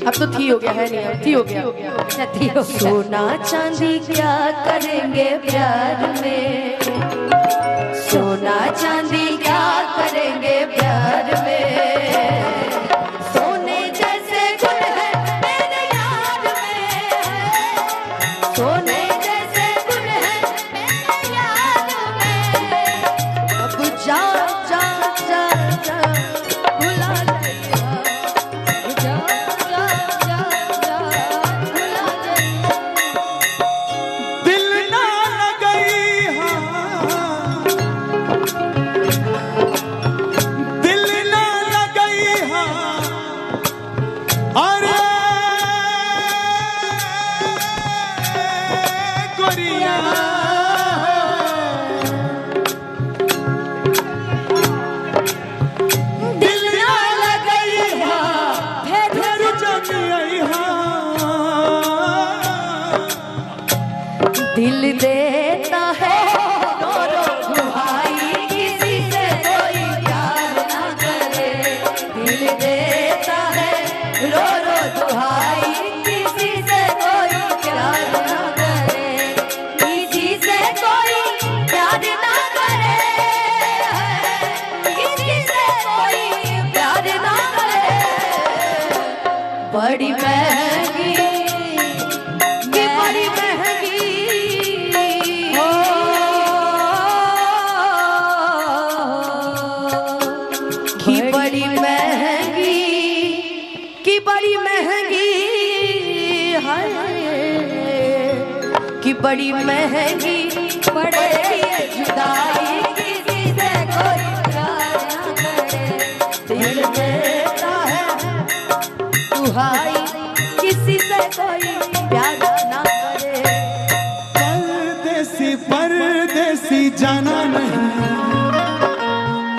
अब तो थी हो गया है नहीं, अब थी हो गया। अच्छा थी हो गया। सोना चांदी क्या करेंगे प्यार में, सोना चांदी क्या करेंगे प्यार में, सोने जैसे गुण है मेरे यार में, सोने जैसे गुण है मेरे यार में, अब जा जा जा जा भुला जाइया, जा जा जा जा भुला जाइया। दिल ना लगई हाँ, दिल ना लगई हाँ, अरे गोरिया दिल ना लगई हाँ, फिर जमी आई हाँ, दिल देता है रो रो दुहाई, किसी से कोई प्यार ना करे, दिल देता है रो रो दुहाई, किसी से कोई प्यार ना करे, किसी से कोई प्यार ना करे, किसी से कोई प्यार ना करे, बड़ी महंगी ये बड़ी महंगी की बड़ी महंगी की बड़ी महंगी है, की बड़ी महंगी पड़ेगी जुदाई, किसी से कोई प्यार ना करे, दिल देता है दुहाई, किसी से कोई प्यार ना करे। परदेसी परदेसी जाना नहीं,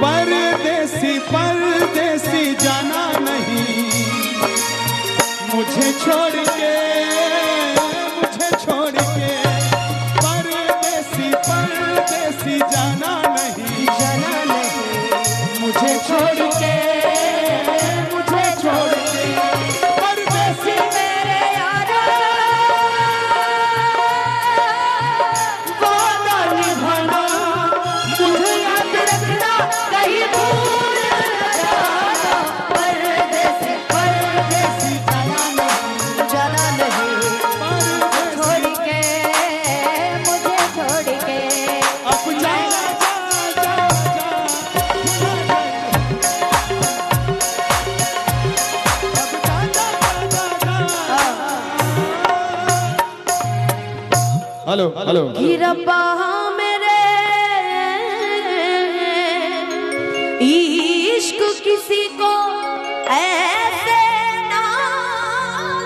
परदेसी परदेसी जाना नहीं, मुझे छोड़ के, मुझे छोड़ के, परदेसी परदेसी जाना नहीं, जाना नहीं मुझे छोड़ के, मुझे छोड़ के, परदेसी मेरे यारो वादा निभाना, मुझे याद रखना, कहीं भूल न जाना, परदेसी परदेसी जाना नहीं, जाना नहीं, छोड़ के, मुझे छोड़ के, अब जा जा जा हेलो हेलो कि रब्बा मेरे इश्क किसी को ऐसे ना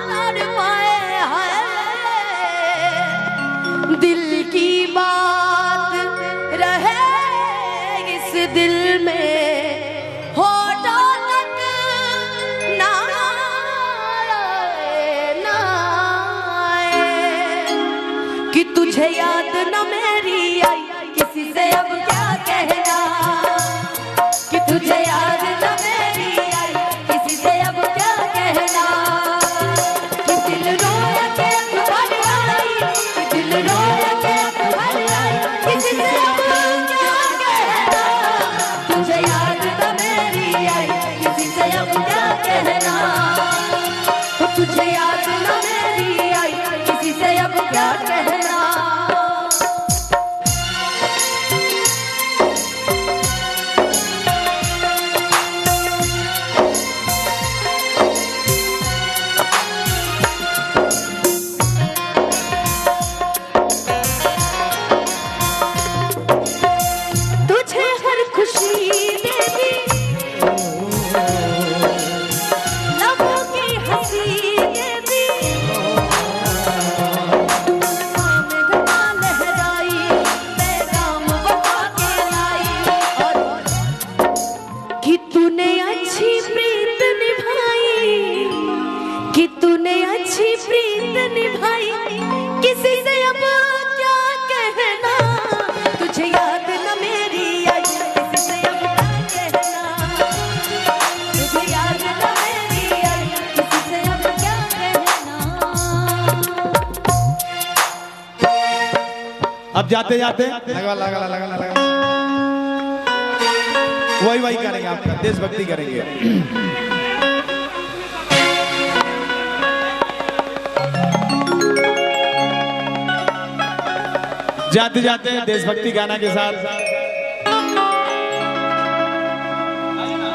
तड़पाए है, दिल की बात रहे इस दिल में, होठों तक ना आए, ना आए, कि तुझे याद न मेरी आई, किसी से अब क्या कहना, कि तुझे याद न मेरी आई, किसी से अब क्या कहना, कि दिल रोया के भर आई, कि दिल रोया के भर आई, किसी से अब क्या कहना, तुझे याद न मेरी आई, किसी से अब क्या कहना, तुझे याद न मेरी आई, किसी से अब क्या कहना। तुझे हर खुशी देती लबों की हंसी देती, शाम घटा लहराई, पैगाम वफा के लाई, और कि तूने अच्छी प्रीत निभाई, कि तूने अच्छी प्रीत निभाई, किसी से अब क्या कहना, तुझे याद न मेरी आई, किसी से अब क्या कहना, तुझे याद न मेरी आई, किसी से अब क्या जाते जाते लगा लगा लगा लगा लगा वही करेंगे, आपका देशभक्ति करेंगे। जाते जाते देशभक्ति गाना के साथ